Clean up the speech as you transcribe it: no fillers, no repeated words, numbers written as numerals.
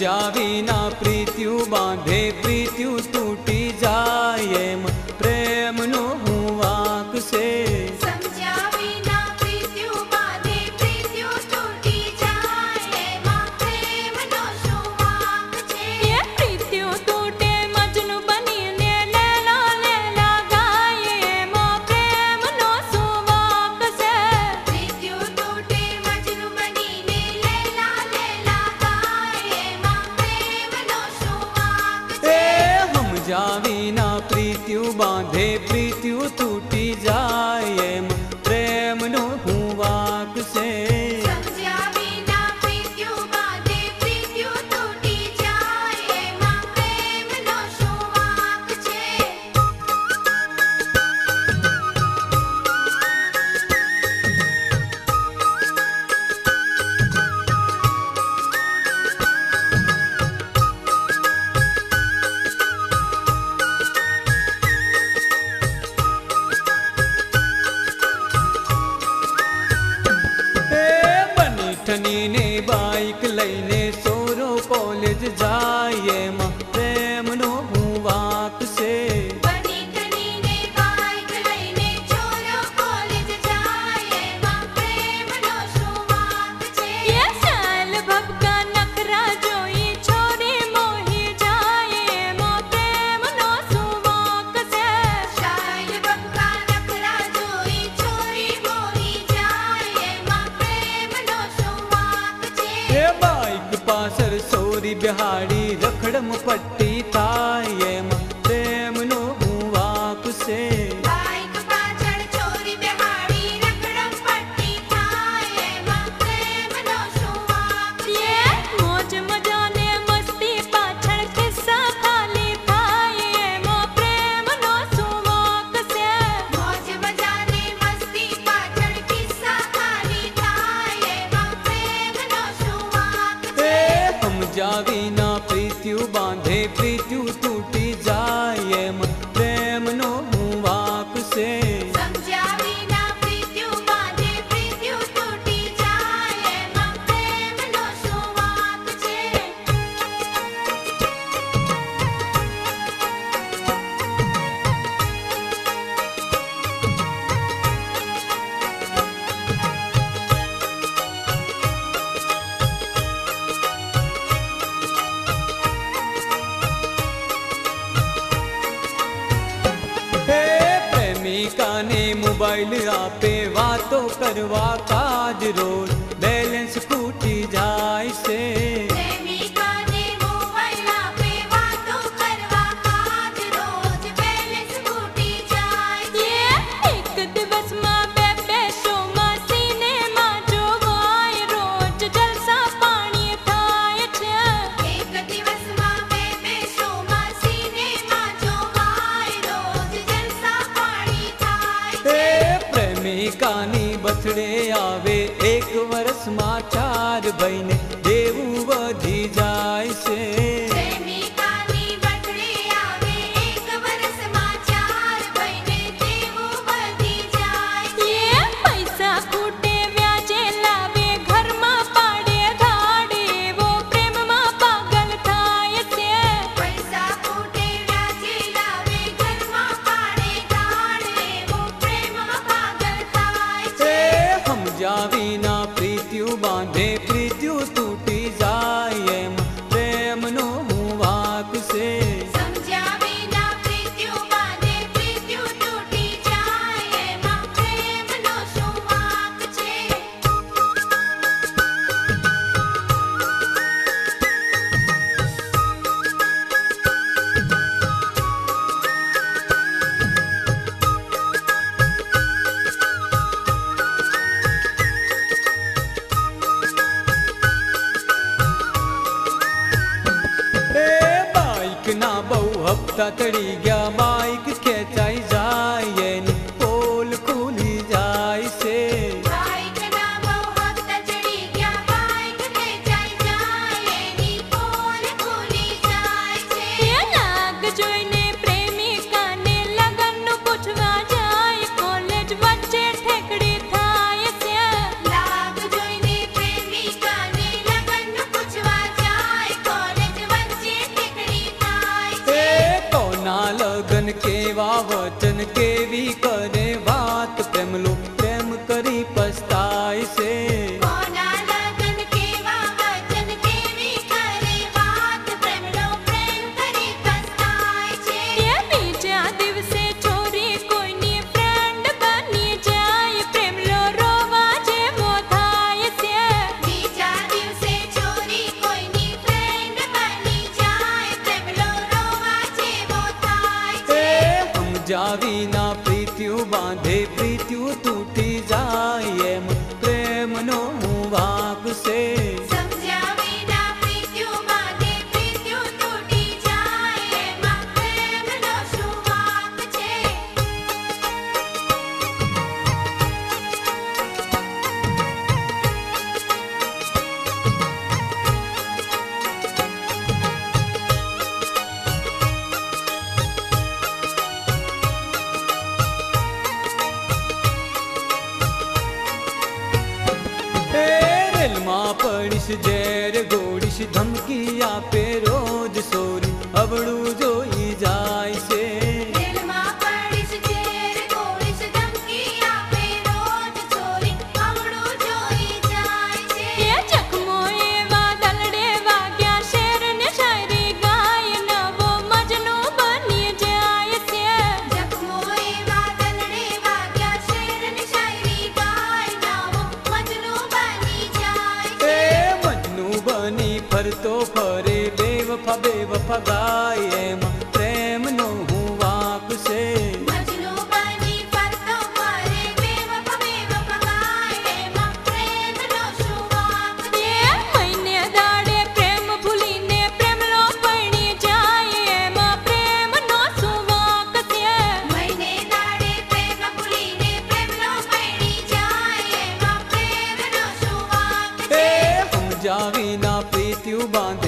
સમજ્યા વિના પ્રીત્યુ બાંધે પ્રીત્યુ તૂટી જાય એમ પ્રેમનો હું વાંક છે સમજ્યા વિના પ્રીત્યુ બાંધે પ્રીત્યુ તૂટી જાય એમાં પ્રેમનો શું વાંક છે એ પ્રીત્યુ તૂટે મજનુ બનીને લેલા લેલા ગાય એમાં પ્રેમનો શું વાંક છે પ્રીત્યુ તૂટે મજનુ બનીને લેલા લેલા ગાય એમાં પ્રેમનો શું વાંક છે એ સમજ્યા વિના પ્રીત્યુ બાંધે પ્રીત્યુ તૂટી જાય એમ પ્રેમનો હું વાંક છે સમજ્યા વિના પ્રીત્યુ બાંધે પ્રીત્યુ તૂટી જાય એમાં પ્રેમનો શું વાંક છે બનીઠનીને બાઈક લઈને સોરો કોલેજ જાય એમાં પ્રેમનો હું વાંક છે બની ઠનીને બાઈક લઈને છોરો કોલેજ જાય એમાં પ્રેમનો શું વાંક છે એ સાલ ભબકા નખરા જોઈ છોરી મોહી જાય એમાં પ્રેમનો શું વાંક છે શાયલ બક્કા નખરા જોઈ છોરી મોહી જાય એમાં પ્રેમનો શું વાંક છે એ બાઈક પાછળ સોરી બિહાડી રખડમ પટ્ટી થાય એમાં પ્રેમનો હું વાંક છે બાઈક પાછળ છોરી બેહાડી રખડમ પટ્ટી થાય એમાં પ્રેમનો શું વાંક છે એ મોજ મજાને મસ્તી પાછળ કિસ્સા ખાલી થાય એમાં પ્રેમનો શું વાંક છે મોજ મજાને મસ્તી પાછળ કિસ્સા ખાલી થાય એમાં પ્રેમનો શું વાંક છે એ સમજ્યા વિના પ્રીત્યુ બાંધે પ્રીત્યુ તૂટી જાય એમ પ્રેમનો હું વાંક છે સમજ્યા વિના પ્રીત્યુ બાંધે પ્રીત્યુ તૂટી જાય એમાં પ્રેમનો શું વાંક છે હે પ્રેમિકાને મોબાઈલ આપે વાતો કરવા કાજ રોજ બેલેન્સ ખૂટી જાય છે પ્રેમિકાને મોબાઈલ આપે વાતો કરવા કાજ રોજ બેલેન્સ ખૂટી જાય એ એક દિવસમાં બે બે શોમાં સિનેમા જોવાય રોજ જલસા પાણી થાય છે એક દિવસમાં બે બે શોમાં સિનેમા જોવાય રોજ જલસા પાણી થાય એ પ્રેમિકાની બર્થડે આવે એક વર્ષમાં ચાર ભાઈને દેવું વધી જાય છે પ્રેમિકાની બર્થડે આવે એક વર્ષમાં ચાર ભાઈને દેવું વધી જાય એ પૈસા ખૂટે વ્યાજે લાવે ઘરમાં પાડે ધાડ એવો પ્રેમમાં પાગલ થાય છે પૈસા ખૂટે વ્યાજે લાવે ઘરમાં પાડે ધાડ એવો પ્રેમમાં પાગલ થાય છે એ સમજ્યા વિના પ્રીત્યુ બાંધે પ્રીત્યુ તૂટી જાય એમ પ્રેમનો હું વાંક છે સમજ્યા વિના પ્રીત્યુ બાંધે પ્રીત્યુ તૂટી જાય એમાં પ્રેમનો શું વાંક છે ના બહુ હપ્તા ચડી ગયા બાઈક ખેંચાઈ જાય એની પોલ ખુલી જાય છે બાઈકના બહુ હપ્તા ચડી ગયા બાઈક ખેંચાઈ જાય એની પોલ ખુલી જાય છે એ લાગ જોઈને પ્રેમિકાને લગનનું પૂછવા જાય કોલેજ વચ્ચે ઠેકડી થાય છે લાગ જોઈને પ્રેમિકાને લગનનું પૂછવા જાય કોલેજ પ્રીત્યું તૂટી જાય એમ પ્રેમનો હું વાંક છે. સમજ્યા વિના પ્રીત્યું બાંધે પ્રીત્યું તૂટી જાય એમાં પ્રેમનો શું વાંક છે. રેલમાં પડીશ ઝેર ગોળીશ ધમકી આપે રોજ સોરી અવળું જોઈ જાય છે. દિલમાં પડીશ ઝેર ગોળીશ ધમકી આપે રોજ ચોરી અવળું જોઈ જાય છે. એ ચકમો એવા દલડે વાગ્યા શેરને શાયરી ગાય નવો મજનુ બની જાય છે. જખમો એવા દલડે વાગ્યા શેરની શાયરી ગાય નવો મજનુ બની જાય છે. એ મજનુ બની ફરતો ફરે બેવફા બેવફા ગાય એમ પ્રેમનો હું વાંક છે. મજનુ બની ફરતો ફરે બેવફા ગાય એમાં પ્રેમનો શું વાંક છે. મહિને દાડે પ્રેમ ભૂલીને પ્રેમલો પડી જાય એમાં પ્રેમનો શું વાંક છે. મહિને દાડે પ્રેમ ભૂલીને પ્રેમનો પડી જાય એમાં પ્રેમનો શું વાંક છે. એ સમજાવીના પ્રીત્યું બાંધે